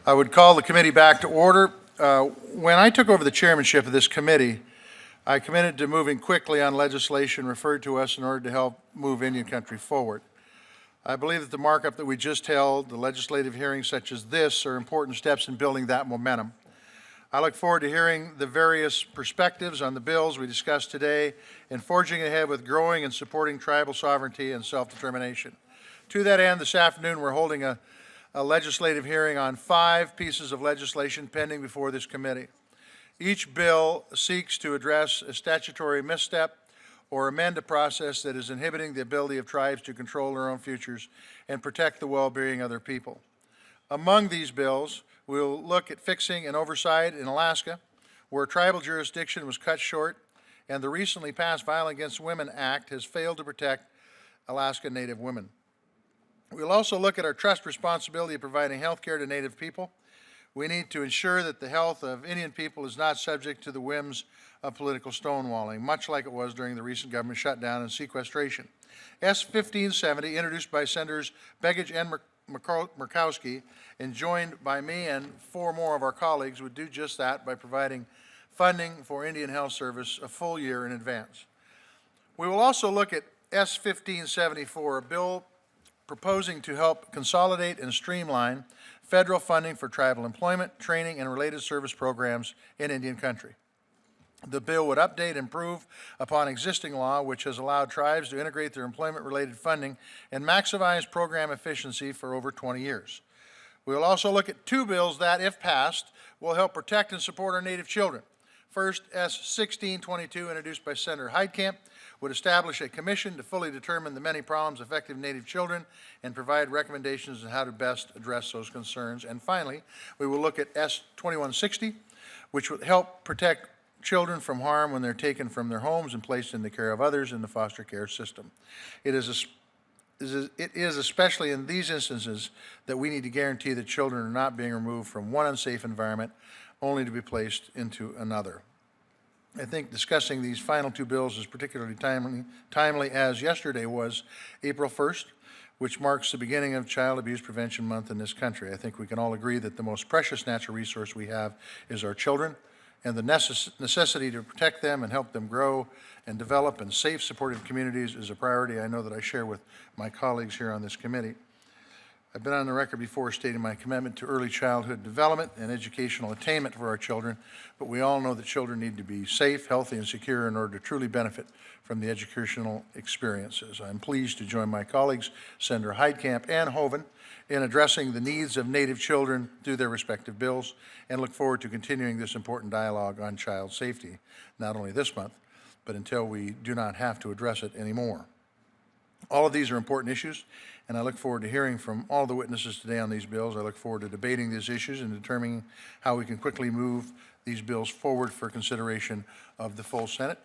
I would call the committee back to order. When I took over the chairmanship of this committee, I committed to moving quickly on legislation referred to us in order to help move Indian country forward. I believe that the markup that we just held, the legislative hearings such as this, are important steps in building that momentum. I look forward to hearing the various perspectives on the bills we discussed today and forging ahead with growing and supporting tribal sovereignty and self-determination. To that end, this afternoon we're holding a legislative hearing on 5 pieces of legislation pending before this committee. Each bill seeks to address a statutory misstep or amend a process that is inhibiting the ability of tribes to control their own futures and protect the well-being of their people. Among these bills, we'll look at fixing an oversight in Alaska, where tribal jurisdiction was cut short, and the recently passed Violence Against Women Act has failed to protect Alaska Native women. We'll also look at our trust responsibility of providing health care to Native people. We need to ensure that the health of Indian people is not subject to the whims of political stonewalling, much like it was during the recent government shutdown and sequestration. S. 1570, introduced by Senators Begich and Murkowski, and joined by me and 4 more of our colleagues, would do just that by providing funding for Indian Health Service a full year in advance. We will also look at S. 1574, a bill proposing to help consolidate and streamline federal funding for tribal employment, training, and related service programs in Indian country. The bill would update and improve upon existing law, which has allowed tribes to integrate their employment-related funding and maximize program efficiency for over 20 years. We will also look at 2 bills that, if passed, will help protect and support our Native children. First, S. 1622, introduced by Senator Heitkamp, would establish a commission to fully determine the many problems affecting Native children and provide recommendations on how to best address those concerns. And finally, we will look at S. 2160, which would help protect children from harm when they're taken from their homes and placed in the care of others in the foster care system. It is especially in these instances that we need to guarantee that children are not being removed from one unsafe environment only to be placed into another. I think discussing these final 2 bills is particularly timely as yesterday was April 1st, which marks the beginning of Child Abuse Prevention Month in this country. I think we can all agree that the most precious natural resource we have is our children, and the necessity to protect them and help them grow and develop in safe, supportive communities is a priority I know that I share with my colleagues here on this committee. I've been on the record before stating my commitment to early childhood development and educational attainment for our children, but we all know that children need to be safe, healthy, and secure in order to truly benefit from the educational experiences. I'm pleased to join my colleagues, Senator Heitkamp and Hoeven, in addressing the needs of Native children through their respective bills, and look forward to continuing this important dialogue on child safety, not only this month, but until we do not have to address it anymore. All of these are important issues, and I look forward to hearing from all the witnesses today on these bills. I look forward to debating these issues and determining how we can quickly move these bills forward for consideration of the full Senate.